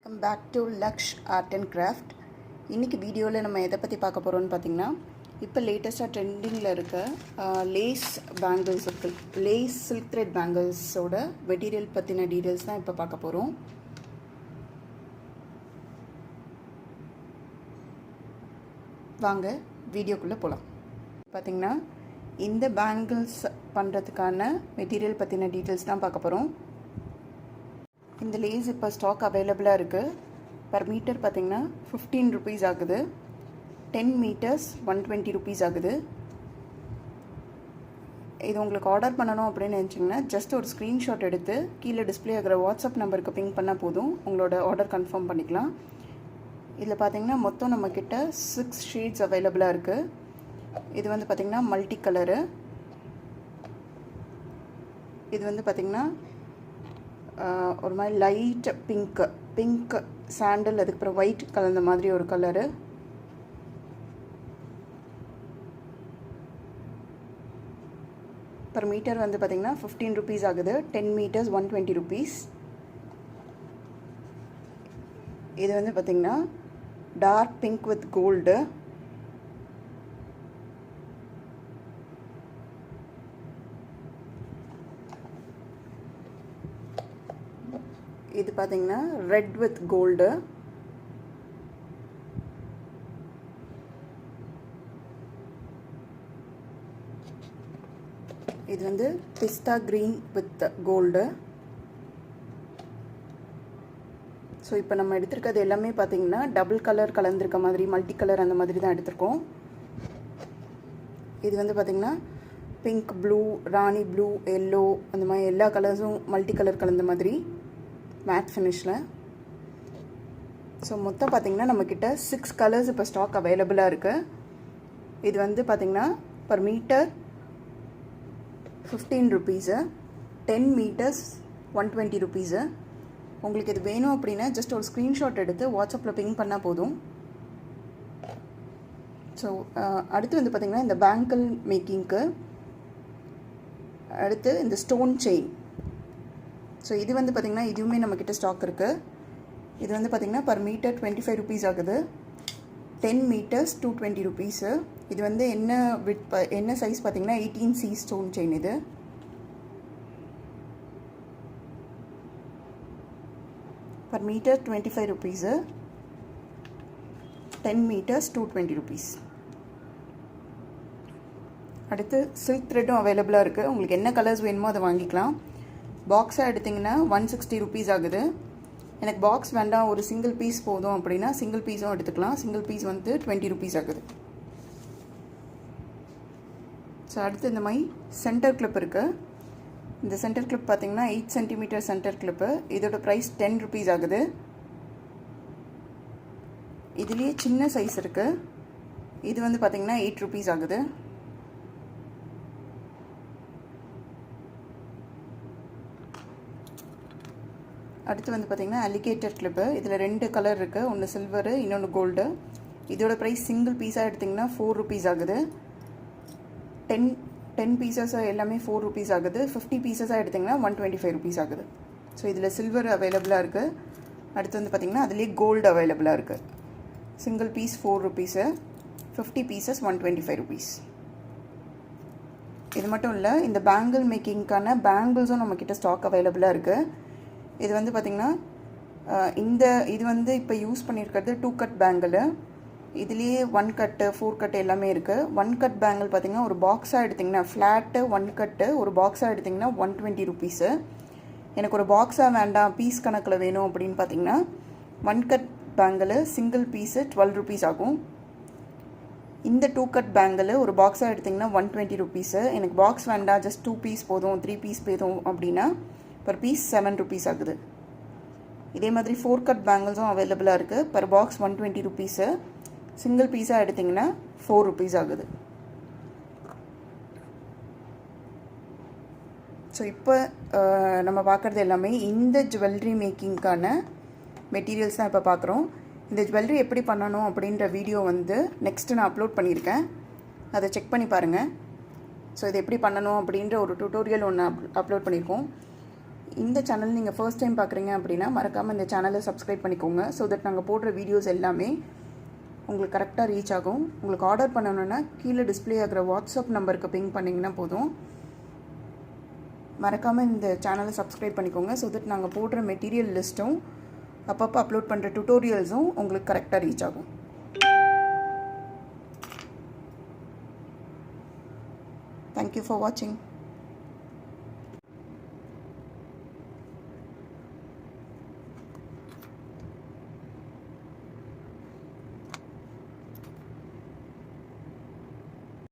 Welcome back to Laksh art and craft. இன்றைக்கி வீடியோவில் நம்ம எதை பற்றி பார்க்க போகிறோம்னு பார்த்திங்கன்னா, இப்போ லேட்டஸ்ட்டாக ட்ரெண்டிங்கில் இருக்க லேஸ் பேங்கிள்ஸ் இருக்குது. லேஸ் சில்க் த்ரெட் பேங்கிள்ஸோட மெட்டீரியல் பற்றின டீட்டெயில்ஸ் தான் இப்போ பார்க்க போகிறோம். வாங்க வீடியோக்குள்ளே போகலாம். பார்த்திங்கன்னா இந்த பேங்கிள்ஸ் பண்ணுறதுக்கான மெட்டீரியல் பற்றின டீட்டெயில்ஸ் தான் பார்க்க போகிறோம். இந்த லேஸ் இப்போ ஸ்டாக் அவைலபிளாக இருக்குது. பர் மீட்டர் பார்த்திங்கன்னா 15 rupees ஆகுது. 10 meters 120 rupees ஆகுது. இது உங்களுக்கு ஆர்டர் பண்ணணும் அப்படின்னு நினச்சிங்கன்னா ஜஸ்ட் ஒரு ஸ்க்ரீன்ஷாட் எடுத்து கீழே டிஸ்பிளே ஆகிற வாட்ஸ்அப் நம்பருக்கு பிங் பண்ணால் போதும், உங்களோட ஆர்டர் கன்ஃபார்ம் பண்ணிக்கலாம். இதில் பார்த்திங்கன்னா மொத்தம் நம்மக்கிட்ட 6 ஷேட்ஸ் அவைலபிளாக இருக்குது. இது வந்து பார்த்திங்கன்னா மல்டி கலரு. இது வந்து பார்த்திங்கன்னா ஒரு மாதிரி லைட் பிங்க் சாண்டல், அதுக்கப்புறம் ஒயிட் கலந்த மாதிரி ஒரு கலரு. பர் மீட்டர் வந்து பார்த்திங்கன்னா 15 rupees ஆகுது. 10 meters 120 rupees. இது வந்து பார்த்திங்கன்னா டார்க் பிங்க் வித் கோல்டு. இது பார்த்திங்கன்னா ரெட் வித் கோல்டு. இது வந்து pista green with gold. So இப்போ நம்ம எடுத்திருக்கிறது எல்லாமே பார்த்திங்கன்னா டபுள் கலர் கலந்துருக்க மாதிரி, மல்டி கலர் அந்த மாதிரி தான் எடுத்திருக்கோம். இது வந்து பார்த்திங்கன்னா பிங்க், ப்ளூ, ராணி ப்ளூ, எல்லோ, அந்த மாதிரி எல்லா கலர்ஸும் மல்டி கலர் கலந்த மாதிரி மேட் ஃபினிஷில். ஸோ மொத்தம் பார்த்திங்கன்னா நம்மக்கிட்ட 6 கலர்ஸ் இப்போ ஸ்டாக் அவைலபிளாக இருக்குது. இது வந்து பார்த்திங்கன்னா per metre 15 rupees, 10 meters 120 rupees. உங்களுக்கு இது வேணும் அப்படின்னா ஜஸ்ட் ஒரு ஸ்க்ரீன்ஷாட் எடுத்து வாட்ஸ்அப்பில் பிங் பண்ணால் போதும். ஸோ அடுத்து வந்து பார்த்திங்கன்னா இந்த பேங்கிள் மேக்கிங்க்கு அடுத்து இந்த ஸ்டோன் செயின். ஸோ இது வந்து பார்த்திங்கன்னா இதுவுமே நம்மக்கிட்ட ஸ்டாக் இருக்குது. இது வந்து பார்த்திங்கன்னா பர் மீட்டர் 25 rupees ஆகுது. 10 meters 220 rupees. இது வந்து என்ன சைஸ் பார்த்திங்கன்னா 18C ஸ்டோன் செயின். இது per metre 25 rupees. 10 meters 220 rupees. அடுத்து சில்க் த்ரெட்டும் அவைலபிளாக இருக்குது. உங்களுக்கு என்ன கலர்ஸ் வேணுமோ அதை வாங்கிக்கலாம். பாக்ஸாக எடுத்திங்கன்னா 160 rupees ஆகுது. எனக்கு பாக்ஸ் வேண்டாம், ஒரு சிங்கிள் பீஸ் போதும் அப்படின்னா சிங்கிள் பீஸும் எடுத்துக்கலாம். சிங்கிள் பீஸ் வந்து 20 rupees ஆகுது. ஸோ அடுத்து இந்த மாதிரி சென்டர் கிளிப் இருக்குது. இந்த சென்டர் கிளிப் பார்த்திங்கன்னா 8 centimeter சென்டர் கிளிப்பு. இதோட ப்ரைஸ் 10 rupees ஆகுது. இதுலேயே சின்ன சைஸ் இருக்குது. இது வந்து பார்த்திங்கன்னா 8 rupees ஆகுது. அடுத்து வந்து பார்த்திங்கன்னா அலிகேட்டர் கிளிப்பு. இதில் 2 கலர் இருக்குது, ஒன்று சில்வரு, இன்னொன்று கோல்டு. இதோட ப்ரைஸ் சிங்கிள் பீஸாக எடுத்திங்கன்னா 4 rupees ஆகுது. 10 pieces எல்லாமே 4 rupees ஆகுது. 50 pieces எடுத்திங்கன்னா 125 rupees ஆகுது. ஸோ இதில் சில்வர் அவைலபிளாக இருக்குது. அடுத்து வந்து பார்த்திங்கன்னா அதுலேயே கோல்டு அவைலபிளாக இருக்குது. Single piece 4 rupees, 50 pieces 125 rupees. இது மட்டும் இல்லை, இந்த பேங்கிள் மேக்கிங்க்கான பேங்கிள்ஸும் நம்மக்கிட்ட ஸ்டாக் அவைலபிளாக இருக்குது. இது வந்து பார்த்திங்கன்னா இது வந்து இப்போ யூஸ் பண்ணியிருக்கிறது 2 cut பேங்கிள். இதுலேயே 1 cut 4 cut எல்லாமே இருக்குது. 1 cut பேங்கிள் பார்த்திங்கன்னா ஒரு பாக்ஸாக எடுத்திங்கன்னா ஃப்ளாட்டு 1 cut ஒரு பாக்ஸாக எடுத்திங்கன்னா 120 rupees. எனக்கு ஒரு பாக்ஸாக வேண்டாம், பீஸ் கணக்கில் வேணும் அப்படின்னு பார்த்திங்கன்னா 1 cut bangle single piece 12 rupees ஆகும். இந்த 2 cut பேங்கிள் ஒரு பாக்ஸாக எடுத்திங்கன்னா 120 rupees. எனக்கு பாக்ஸ் வேண்டாம், ஜஸ்ட் 2 piece போதும், 3 piece போதும் அப்படின்னா பர் பீஸ் 7 rupees ஆகுது. இதே மாதிரி 4 cut பேங்கிள்ஸும் அவைலபிளாக இருக்குது. Per box 120 rupees. சிங்கிள் பீஸாக எடுத்திங்கன்னா 4 rupees ஆகுது. ஸோ இப்போ நம்ம பார்க்குறது எல்லாமே இந்த ஜுவல்லரி மேக்கிங்க்கான மெட்டீரியல்ஸ் தான் இப்போ பார்க்குறோம். இந்த ஜுவல்லரி எப்படி பண்ணணும் அப்படின்ற வீடியோ வந்து நெக்ஸ்ட்டு நான் அப்லோட் பண்ணியிருக்கேன், அதை செக் பண்ணி பாருங்கள். ஸோ இது எப்படி பண்ணணும் அப்படின்ற ஒரு டுட்டோரியல் ஒன்று அப்லோட் பண்ணியிருக்கோம். இந்த சேனல் நீங்கள் ஃபர்ஸ்ட் டைம் பார்க்குறீங்க அப்படின்னா மறக்காமல் இந்த சேனலை சப்ஸ்கிரைப் பண்ணிக்கோங்க. ஸோ தட் நாங்கள் போடுற வீடியோஸ் எல்லாமே உங்களுக்கு கரெக்டாக ரீச் ஆகும். உங்களுக்கு ஆர்டர் பண்ணணுன்னா கீழே டிஸ்பிளே ஆகிற வாட்ஸ்அப் நம்பருக்கு பிங் பண்ணிங்கன்னா போதும். மறக்காமல் இந்த சேனலை சப்ஸ்கிரைப் பண்ணிக்கோங்க. ஸோ தட் நாங்கள் போடுற மெட்டீரியல் லிஸ்ட்டும் அப்பப்போ அப்லோட் பண்ணுற டுட்டோரியல்ஸும் உங்களுக்கு கரெக்டாக ரீச் ஆகும். Thank you for watching.